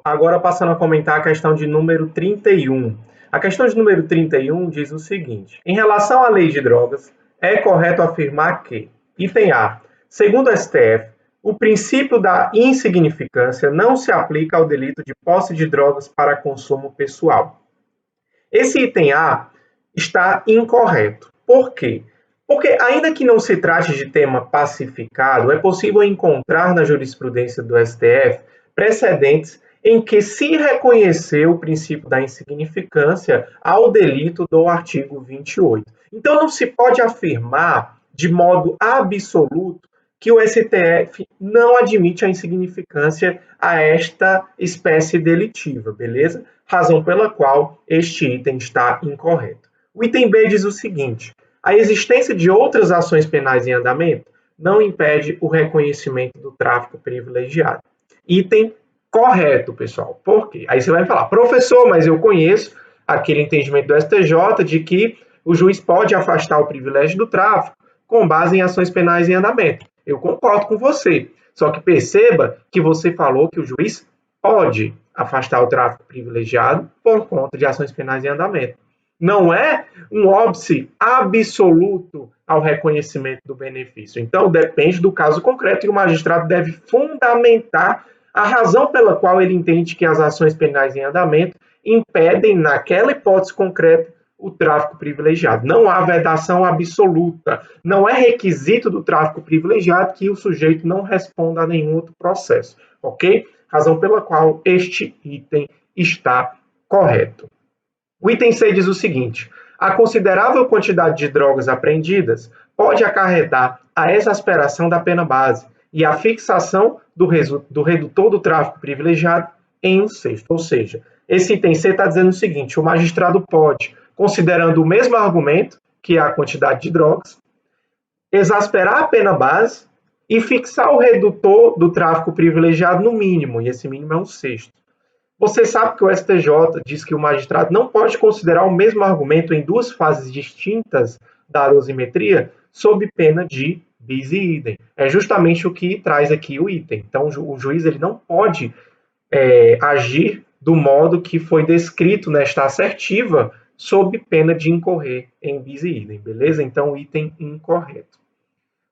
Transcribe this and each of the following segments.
Agora passando a comentar a questão de número 31. A questão de número 31 diz o seguinte: em relação à lei de drogas, é correto afirmar que, item A, segundo o STF, o princípio da insignificância não se aplica ao delito de posse de drogas para consumo pessoal. Esse item A está incorreto. Por quê? Porque, ainda que não se trate de tema pacificado, é possível encontrar na jurisprudência do STF precedentes em que se reconheceu o princípio da insignificância ao delito do artigo 28. Então, não se pode afirmar de modo absoluto que o STF não admite a insignificância a esta espécie delitiva, beleza? Razão pela qual este item está incorreto. O item B diz o seguinte: a existência de outras ações penais em andamento não impede o reconhecimento do tráfico privilegiado. Item correto, pessoal. Por quê? Aí você vai falar, professor, mas eu conheço aquele entendimento do STJ de que o juiz pode afastar o privilégio do tráfico com base em ações penais em andamento. Eu concordo com você. Só que perceba que você falou que o juiz pode afastar o tráfico privilegiado por conta de ações penais em andamento. Não é um óbice absoluto ao reconhecimento do benefício. Então, depende do caso concreto e o magistrado deve fundamentar a razão pela qual ele entende que as ações penais em andamento impedem, naquela hipótese concreta, o tráfico privilegiado. Não há vedação absoluta. Não é requisito do tráfico privilegiado que o sujeito não responda a nenhum outro processo. Ok? Razão pela qual este item está correto. O item C diz o seguinte: a considerável quantidade de drogas apreendidas pode acarretar a exasperação da pena base e a fixação do redutor do tráfico privilegiado em um sexto. Ou seja, esse item C está dizendo o seguinte: o magistrado pode, considerando o mesmo argumento, que é a quantidade de drogas, exasperar a pena base e fixar o redutor do tráfico privilegiado no mínimo, e esse mínimo é um sexto. Você sabe que o STJ diz que o magistrado não pode considerar o mesmo argumento em duas fases distintas da dosimetria, sob pena de bis e idem. É justamente o que traz aqui o item. Então, o juiz ele não pode agir do modo que foi descrito nesta assertiva, sob pena de incorrer em bis e idem, beleza? Então, o item incorreto.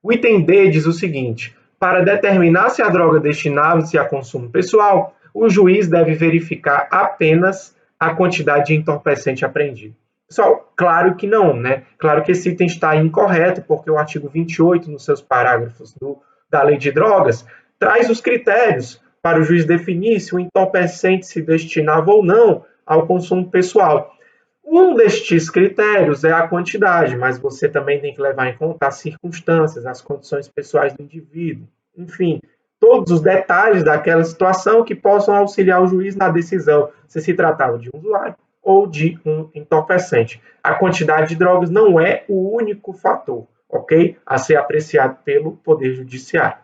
O item D diz o seguinte: para determinar se a droga destinava-se a consumo pessoal, o juiz deve verificar apenas a quantidade de entorpecente apreendido. Pessoal, claro que não, né? Claro que esse item está incorreto, porque o artigo 28, nos seus parágrafos da Lei de Drogas, traz os critérios para o juiz definir se o entorpecente se destinava ou não ao consumo pessoal. Um destes critérios é a quantidade, mas você também tem que levar em conta as circunstâncias, as condições pessoais do indivíduo, enfim, todos os detalhes daquela situação que possam auxiliar o juiz na decisão se tratava de um usuário ou de um entorpecente. A quantidade de drogas não é o único fator, ok? A ser apreciado pelo Poder Judiciário.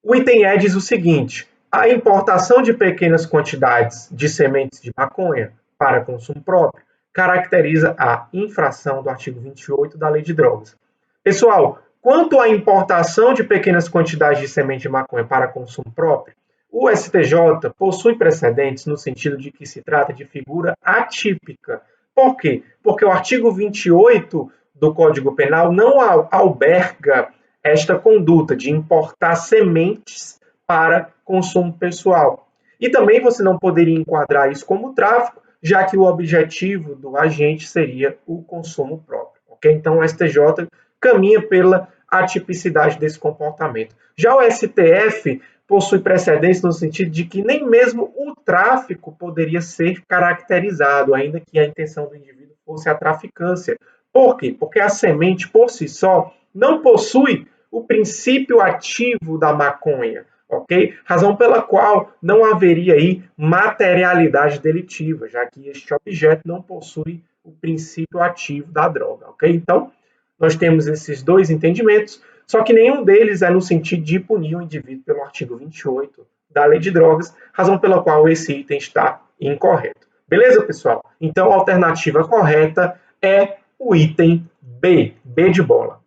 O item E diz o seguinte: a importação de pequenas quantidades de sementes de maconha para consumo próprio caracteriza a infração do artigo 28 da Lei de Drogas. Pessoal, quanto à importação de pequenas quantidades de semente de maconha para consumo próprio, o STJ possui precedentes no sentido de que se trata de figura atípica. Por quê? Porque o artigo 28 do Código Penal não alberga esta conduta de importar sementes para consumo pessoal. E também você não poderia enquadrar isso como tráfico, já que o objetivo do agente seria o consumo próprio. Okay? Então, o STJ caminha pela atipicidade desse comportamento. Já o STF possui precedência no sentido de que nem mesmo o tráfico poderia ser caracterizado, ainda que a intenção do indivíduo fosse a traficância. Por quê? Porque a semente, por si só, não possui o princípio ativo da maconha, ok? Razão pela qual não haveria aí materialidade delitiva, já que este objeto não possui o princípio ativo da droga, ok? Então, nós temos esses dois entendimentos, só que nenhum deles é no sentido de punir o indivíduo pelo artigo 28 da Lei de Drogas, razão pela qual esse item está incorreto. Beleza, pessoal? Então, a alternativa correta é o item B, B de bola.